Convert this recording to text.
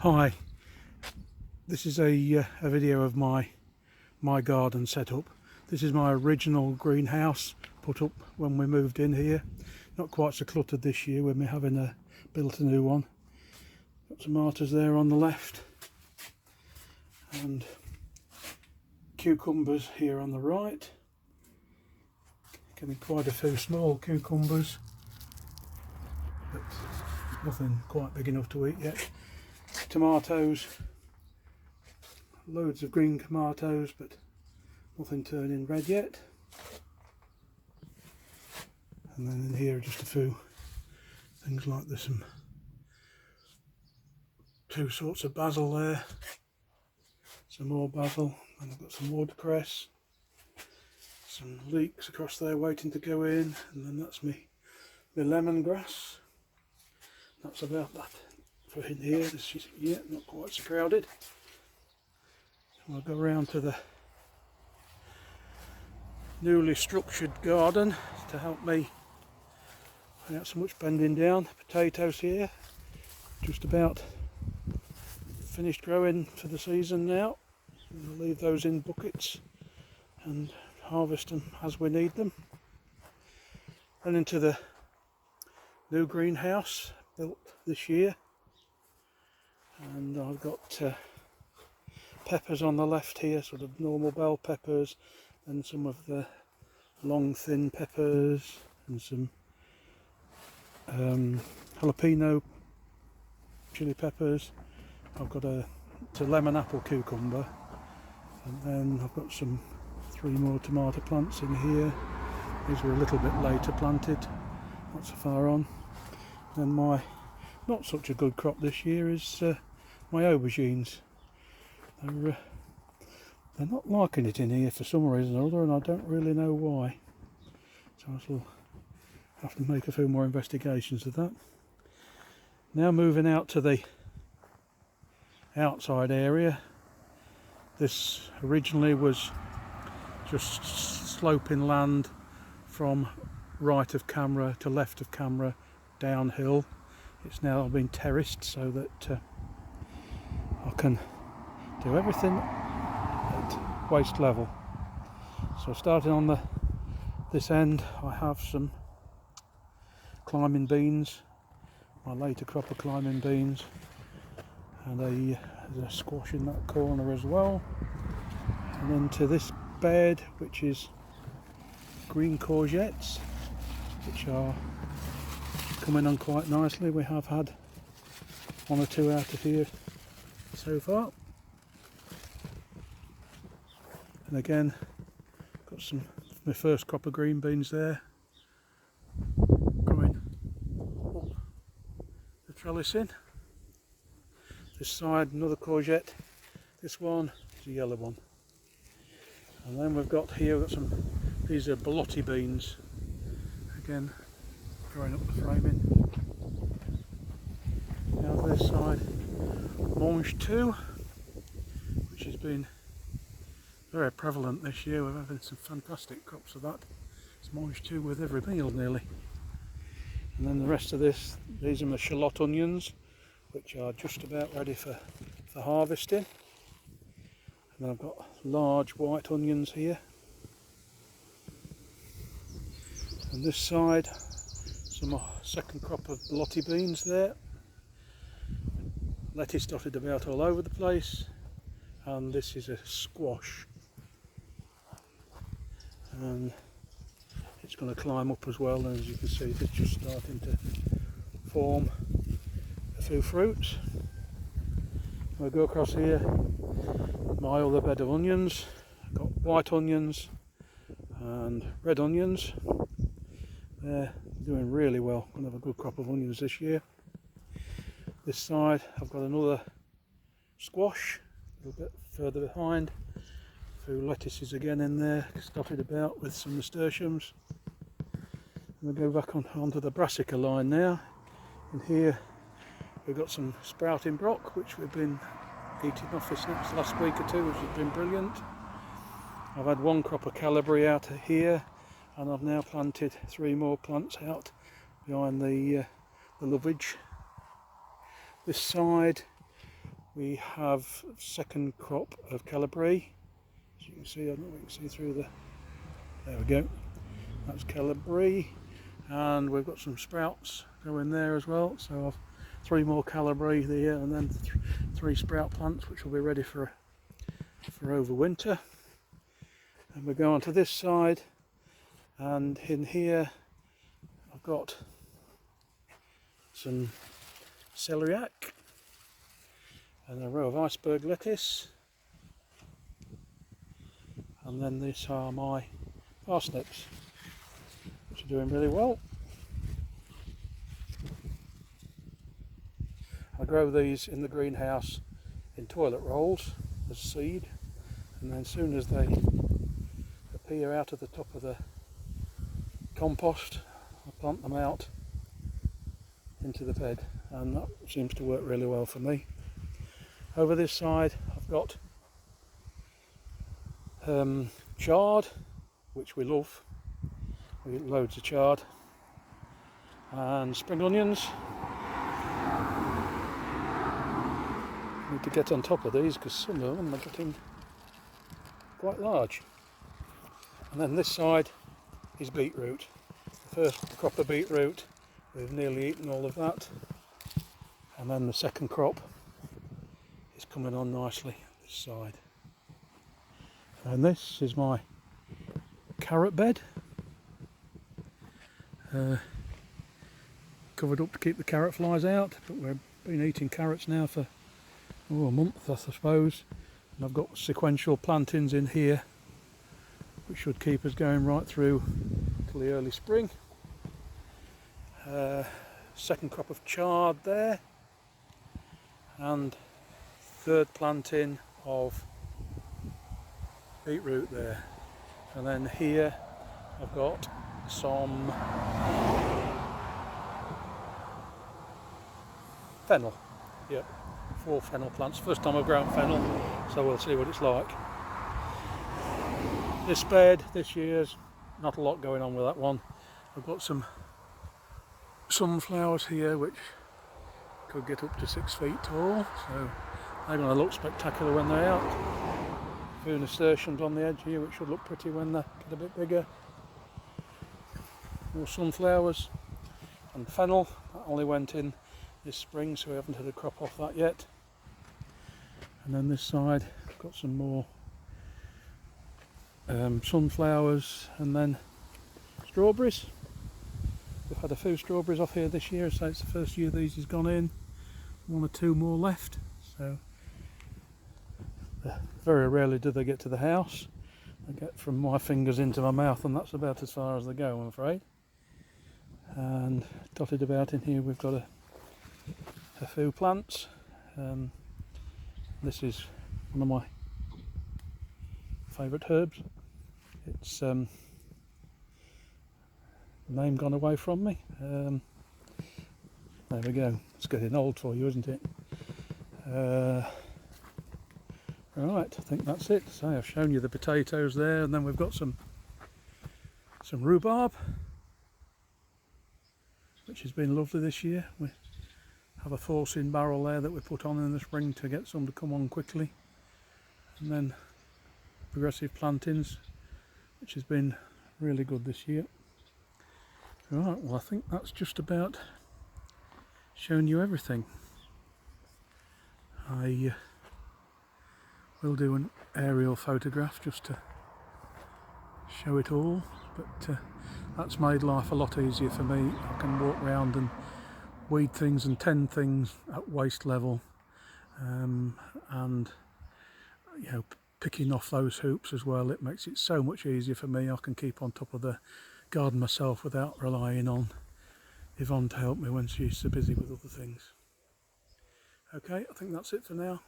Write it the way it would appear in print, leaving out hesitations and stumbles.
Hi, this is a video of my garden setup. This is my original greenhouse put up when we moved in here. Not quite so cluttered this year when we're having built a new one. Got tomatoes there on the left and cucumbers here on the right. Getting quite a few small cucumbers, but nothing quite big enough to eat yet. Tomatoes, loads of green tomatoes, but nothing turning red yet. And then in here just a few things like there's two sorts of basil there, some more basil, and I've got some watercress, some leeks across there waiting to go in, and then that's my lemongrass. That's about that for in here. This is not quite so crowded. I'll go around to the newly structured garden to help me without so much bending down. Potatoes here, just about finished growing for the season now. We'll leave those in buckets and harvest them as we need them. And into the new greenhouse built this year, and I've got peppers on the left here, sort of normal bell peppers, and some of the long thin peppers, and some jalapeno chili peppers. I've got a lemon apple cucumber, and then I've got three more tomato plants in here. These were a little bit later planted, not so far on. Then my not such a good crop this year is my aubergines. They're not liking it in here for some reason or other, and I don't really know why. So I shall have to make a few more investigations of that. Now moving out to the outside area. This originally was just sloping land from right of camera to left of camera downhill. It's now been terraced so that I can do everything at waist level. So starting on this end, I have some climbing beans, my later crop of climbing beans, and there's a squash in that corner as well. And then to this bed, which is green courgettes, which are coming on quite nicely. We have had one or two out of here so far. And again, got my first crop of green beans there, growing up the trellis in. This side, another courgette. This one is a yellow one. And then we've got here, these are borlotti beans. Again, growing up the framing. Now this side, mange tout, which has been very prevalent this year. We're having some fantastic crops of that. It's mange tout with every meal nearly. And then the rest of these are my shallot onions, which are just about ready for harvesting. And then I've got large white onions here. And this side, some second crop of borlotti beans there. Lettuce dotted about all over the place. And this is a squash. And it's going to climb up as well, and as you can see it's just starting to form a few fruits. We'll go across here, my other bed of onions. I've got white onions and red onions. They're doing really well. Going to have a good crop of onions this year. This side I've got another squash a little bit further behind. A few lettuces again in there, dotted about with some nasturtiums. And we'll go back onto the brassica line now. And here we've got some sprouting brock, which we've been eating off this last week or two, which has been brilliant. I've had one crop of calibri out here, and I've now planted 3 more plants out behind the lovage. This side we have second crop of Calibri. As you can see, I don't know if you can see through the, there we go, that's Calibri, and we've got some sprouts going there as well. So I've 3 more Calibri there, and then 3 sprout plants which will be ready for over winter. And we go on to this side, and in here I've got some celeriac and a row of iceberg lettuce, and then these are my parsnips, which are doing really well. I grow these in the greenhouse in toilet rolls as seed, and then as soon as they appear out of the top of the compost, I plant them out into the bed, and that seems to work really well for me. Over this side I've got chard, which we love. We get loads of chard, and spring onions. Need to get on top of these because some of them are getting quite large. And then this side is beetroot. The first crop of beetroot, we've nearly eaten all of that, and then the second crop is coming on nicely this side. And this is my carrot bed, covered up to keep the carrot flies out, but we've been eating carrots now for a month, I suppose, and I've got sequential plantings in here which should keep us going right through till the early spring. Second crop of chard there, and third planting of beetroot there, and then here I've got some fennel. Yep, 4 fennel plants. First time I've grown fennel, so we'll see what it's like. This bed this year's not a lot going on with that one. I've got some sunflowers here which could get up to 6 feet tall, so they're going to look spectacular when they're out. A few nasturtiums on the edge here which should look pretty when they get a bit bigger. More sunflowers and fennel. That only went in this spring, so we haven't had a crop off that yet. And then this side I've got some more sunflowers, and then strawberries. We've had a few strawberries off here this year, so it's the first year these has gone in. 1 or 2 more left, so very rarely do they get to the house. They get from my fingers into my mouth, and that's about as far as they go, I'm afraid. And dotted about in here we've got a few plants. This is one of my favourite herbs. It's name gone away from me. There we go. It's getting old for you, isn't it? Right, I think that's it. So I've shown you the potatoes there, and then we've got some rhubarb, which has been lovely this year. We have a forcing barrel there that we put on in the spring to get some to come on quickly, and then progressive plantings, which has been really good this year. Right, well I think that's just about shown you everything. I will do an aerial photograph just to show it all, but that's made life a lot easier for me. I can walk around and weed things and tend things at waist level, and you know, picking off those hoops as well. It makes it so much easier for me. I can keep on top of the garden myself without relying on Yvonne to help me when she's so busy with other things. Okay, I think that's it for now.